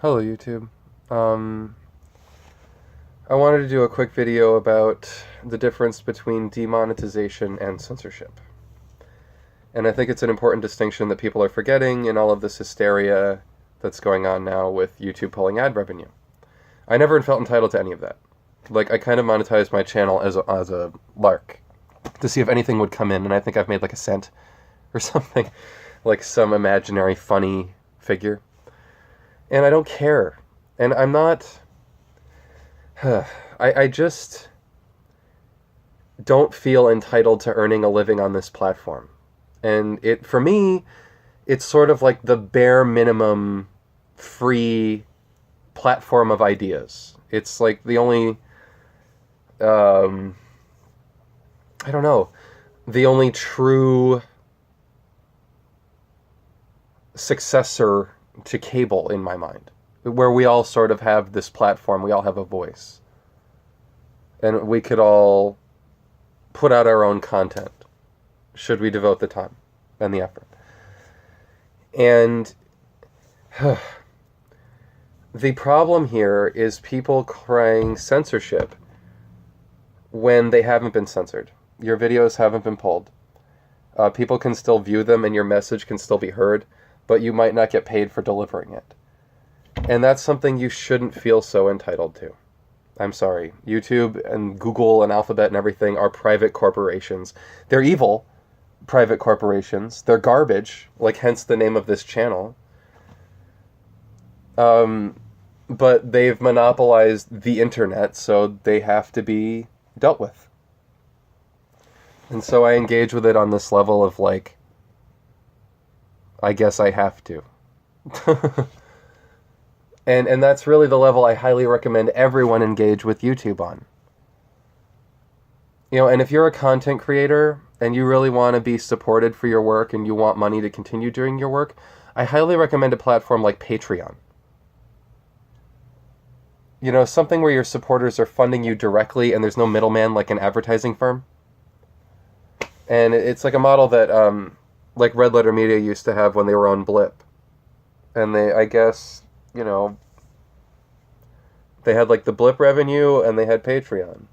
Hello YouTube. I wanted to do a quick video about the difference between demonetization and censorship. And I think it's an important distinction that people are forgetting in all of this hysteria that's going on now with YouTube pulling ad revenue. I never felt entitled to any of that. Like, I kind of monetized my channel as a lark to see if anything would come in, and I think I've made like a cent or something, like some imaginary funny figure. And I don't care. And I'm not... I just don't feel entitled to earning a living on this platform. And for me, it's sort of like the bare minimum free platform of ideas. It's like the only... I don't know. The only true successor to cable in my mind, where we all sort of have this platform, we all have a voice, and we could all put out our own content should we devote the time and the effort. And the problem here is people crying censorship when they haven't been censored. Your videos haven't been pulled. People can still view them and your message can still be heard, but you might not get paid for delivering it. And that's something you shouldn't feel so entitled to. I'm sorry. YouTube and Google and Alphabet and everything are private corporations. They're evil private corporations. They're garbage, like hence the name of this channel. But they've monopolized the internet, so they have to be dealt with. And so I engage with it on this level of like, I guess I have to. And that's really the level I highly recommend everyone engage with YouTube on. You know, and if you're a content creator and you really want to be supported for your work and you want money to continue doing your work, I highly recommend a platform like Patreon. You know, something where your supporters are funding you directly and there's no middleman like an advertising firm. And it's like a model that like Red Letter Media used to have when they were on Blip. And they, I guess, you know, they had like the Blip revenue and they had Patreon.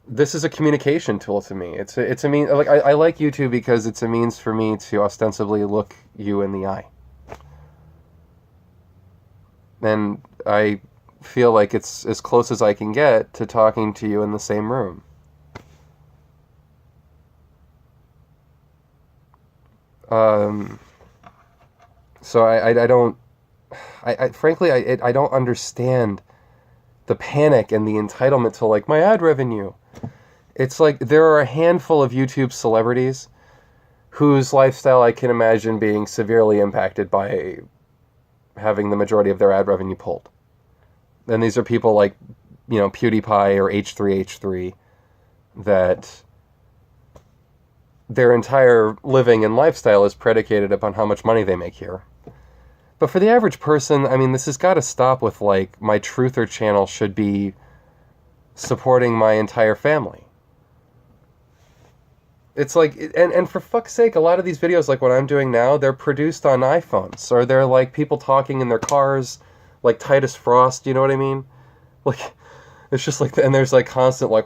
This is a communication tool to me. It's a mean, like I like YouTube because it's a means for me to ostensibly look you in the eye. And I feel like it's as close as I can get to talking to you in the same room. So I don't, frankly, I don't understand the panic and the entitlement to like my ad revenue. It's like there are a handful of YouTube celebrities whose lifestyle I can imagine being severely impacted by having the majority of their ad revenue pulled. And these are people like, you know, PewDiePie or H3H3 that their entire living and lifestyle is predicated upon how much money they make here. But for the average person, I mean, this has got to stop with, like, my truther channel should be supporting my entire family. It's like, and for fuck's sake, a lot of these videos, like what I'm doing now, they're produced on iPhones, or they're like people talking in their cars, like Titus Frost, you know what I mean? Like, it's just like, and there's like constant, like,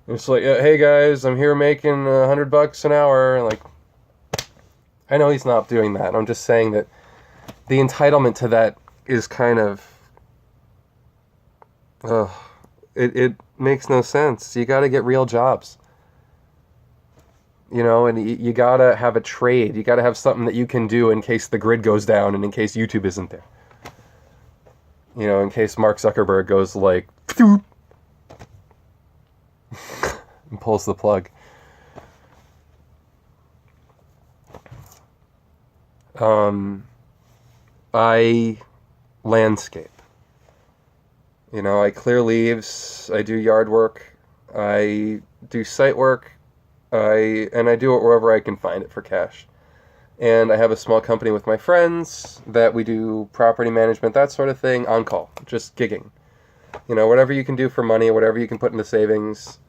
it's like, hey guys, I'm here making $100 an hour. Like, I know he's not doing that. I'm just saying that the entitlement to that is kind of, it makes no sense. You got to get real jobs, you know, and you got to have a trade. You got to have something that you can do in case the grid goes down and in case YouTube isn't there. You know, in case Mark Zuckerberg goes like, and pulls the plug. I landscape. You know, I clear leaves, I do yard work, I do site work, and I do it wherever I can find it for cash. And I have a small company with my friends that we do property management, that sort of thing, on call, just gigging. You know, whatever you can do for money, whatever you can put into savings.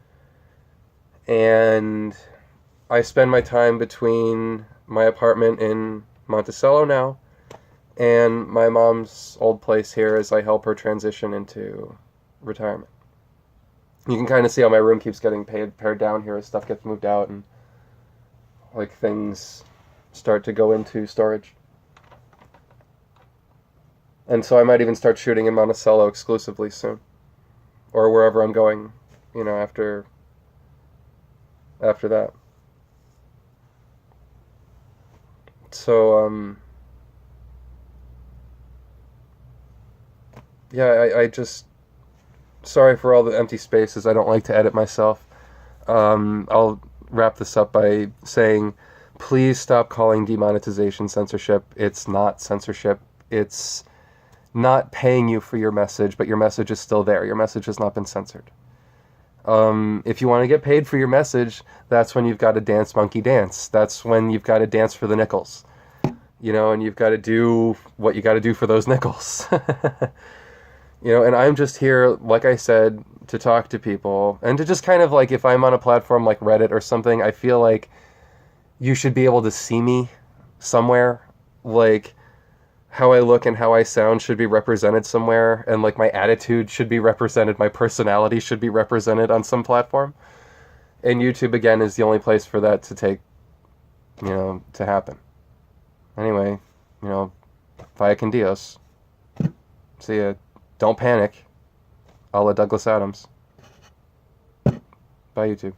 And I spend my time between my apartment in Monticello now and my mom's old place here as I help her transition into retirement. You can kind of see how my room keeps getting pared down here as stuff gets moved out and like things start to go into storage. And so I might even start shooting in Monticello exclusively soon, or wherever I'm going, after that. So yeah, I just, sorry for all the empty spaces. I don't like to edit myself. I'll wrap this up by saying, please stop calling demonetization censorship. It's not censorship. It's not paying you for your message, but your message is still there. Your message has not been censored. If you want to get paid for your message, that's when you've got to dance monkey dance. That's when you've got to dance for the nickels. And you've got to do what you got to do for those nickels. And I'm just here, like I said, to talk to people and to just kind of like, if I'm on a platform like Reddit or something, I feel like you should be able to see me somewhere. Like, how I look and how I sound should be represented somewhere, and like my attitude should be represented, my personality should be represented on some platform. And YouTube, again, is the only place for that to take, to happen. Anyway, vaya con Dios. See ya. Don't panic. A la Douglas Adams. Bye, YouTube.